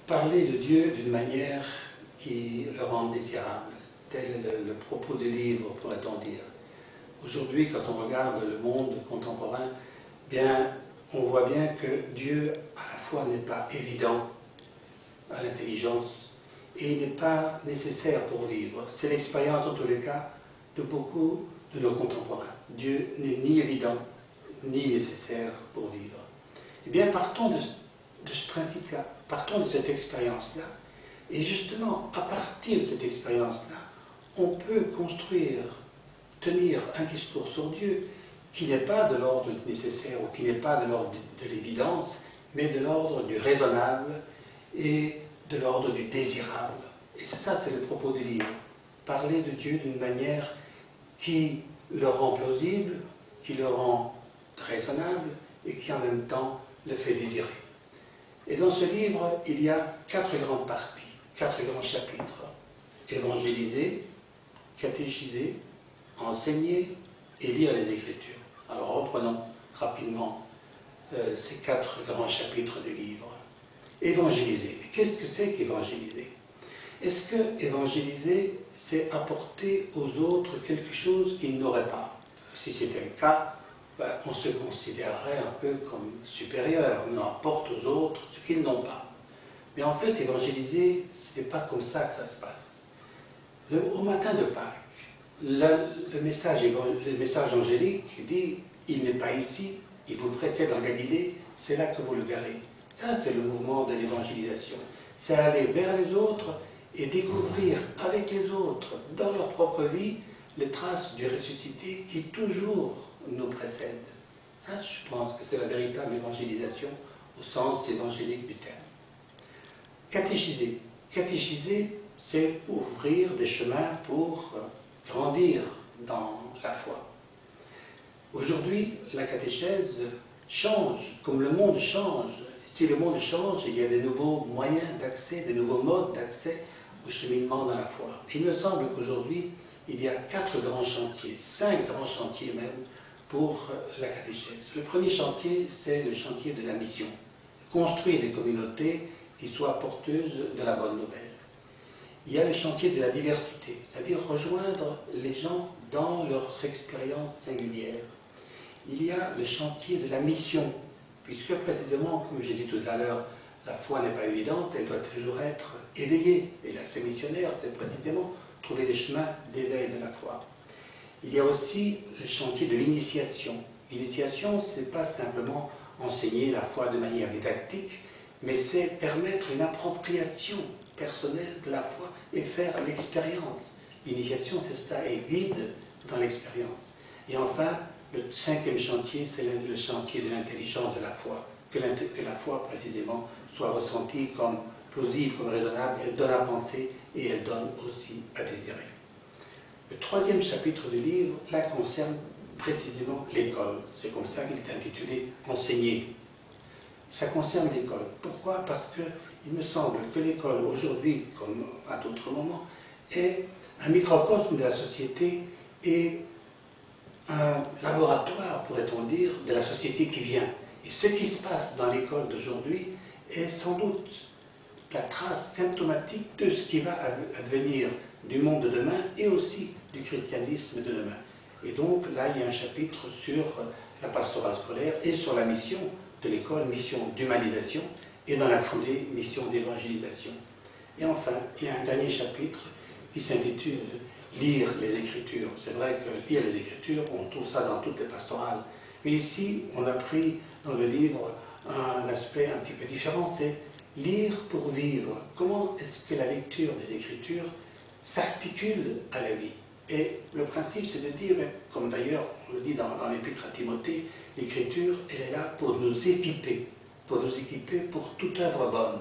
parler de Dieu d'une manière qui le rend désirable. Tel est le propos du livre, pourrait-on dire. Aujourd'hui, quand on regarde le monde contemporain, bien, on voit bien que Dieu, à la fois, n'est pas évident à l'intelligence et il n'est pas nécessaire pour vivre. C'est l'expérience, en tous les cas, de beaucoup de nos contemporains. Dieu n'est ni évident, ni nécessaire pour vivre. Eh bien, partons de ce principe-là, partons de cette expérience-là, et justement, à partir de cette expérience-là, on peut construire, tenir un discours sur Dieu qui n'est pas de l'ordre du nécessaire ou qui n'est pas de l'ordre de l'évidence, mais de l'ordre du raisonnable et de l'ordre du désirable. Et c'est ça, c'est le propos du livre. Parler de Dieu d'une manière qui le rend plausible, qui le rend raisonnable et qui en même temps le fait désirer. Et dans ce livre, il y a 4 grandes parties, 4 grands chapitres. Évangéliser, catéchiser, enseigner et lire les Écritures. Alors reprenons rapidement ces 4 grands chapitres du livre. Évangéliser. Qu'est-ce que c'est qu'évangéliser? Est-ce que évangéliser, c'est apporter aux autres quelque chose qu'ils n'auraient pas? Si c'était le cas, ben, on se considérerait un peu comme supérieur. On apporte aux autres ce qu'ils n'ont pas. Mais en fait, évangéliser, ce n'est pas comme ça que ça se passe. Au matin de Pâques, le message angélique dit « Il n'est pas ici, il vous précède en Galilée, c'est là que vous le verrez ». Ça, c'est le mouvement de l'évangélisation. C'est aller vers les autres et découvrir avec les autres, dans leur propre vie, les traces du ressuscité qui toujours nous précèdent. Ça, je pense que c'est la véritable évangélisation au sens évangélique du terme. Catéchiser. Catéchiser, c'est ouvrir des chemins pour grandir dans la foi. Aujourd'hui, la catéchèse change, comme le monde change. Si le monde change, il y a de nouveaux moyens d'accès, de nouveaux modes d'accès au cheminement dans la foi. Il me semble qu'aujourd'hui, il y a 4 grands chantiers, 5 grands chantiers même, pour la catéchèse. Le premier chantier, c'est le chantier de la mission. Construire des communautés qui soient porteuses de la bonne nouvelle. Il y a le chantier de la diversité, c'est-à-dire rejoindre les gens dans leur expérience singulière. Il y a le chantier de la mission, puisque précisément, comme j'ai dit tout à l'heure, la foi n'est pas évidente, elle doit toujours être éveillée. Et l'aspect missionnaire, c'est précisément trouver des chemins d'éveil de la foi. Il y a aussi le chantier de l'initiation. L'initiation, ce n'est pas simplement enseigner la foi de manière didactique, mais c'est permettre une appropriation personnelle de la foi et faire l'expérience. L'initiation, c'est ça, elle guide dans l'expérience. Et enfin, le 5e chantier, c'est le chantier de l'intelligence de la foi. Que la foi, précisément, soit ressentie comme plausible, comme raisonnable, elle donne à penser et elle donne aussi à désirer. Le 3e chapitre du livre, là, concerne précisément l'école. C'est comme ça qu'il est intitulé « Enseigner ». Ça concerne l'école. Pourquoi? Parce qu'il me semble que l'école, aujourd'hui, comme à d'autres moments, est un microcosme de la société et un laboratoire, pourrait-on dire, de la société qui vient. Et ce qui se passe dans l'école d'aujourd'hui est sans doute la trace symptomatique de ce qui va advenir du monde de demain et aussi du christianisme de demain. Et donc là, il y a un chapitre sur la pastorale scolaire et sur la mission de l'école, mission d'humanisation, et dans la foulée, mission d'évangélisation. Et enfin, il y a un dernier chapitre qui s'intitule « Lire les Écritures ». C'est vrai que lire les Écritures, on trouve ça dans toutes les pastorales. Mais ici, on a pris dans le livre un aspect un petit peu différent, c'est lire pour vivre. Comment est-ce que la lecture des Écritures s'articule à la vie? Et le principe, c'est de dire, comme d'ailleurs on le dit dans l'Épître à Timothée, l'Écriture, elle est là pour nous équiper pour toute œuvre bonne.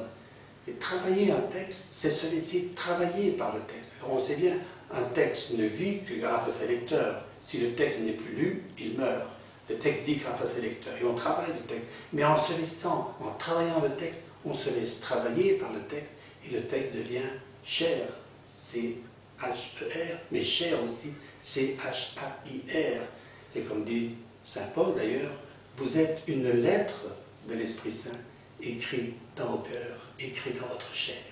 Et travailler un texte, c'est se laisser travailler par le texte. Alors on sait bien, un texte ne vit que grâce à ses lecteurs. Si le texte n'est plus lu, il meurt. Le texte vit grâce à ses lecteurs. Et on travaille le texte. Mais en se laissant, en travaillant le texte, on se laisse travailler par le texte, et le texte devient cher. C'est H-E-R, mais cher aussi, c'est H-A-I-R. Et comme dit saint Paul d'ailleurs, vous êtes une lettre de l'Esprit Saint, écrit dans vos cœurs, écrit dans votre chair.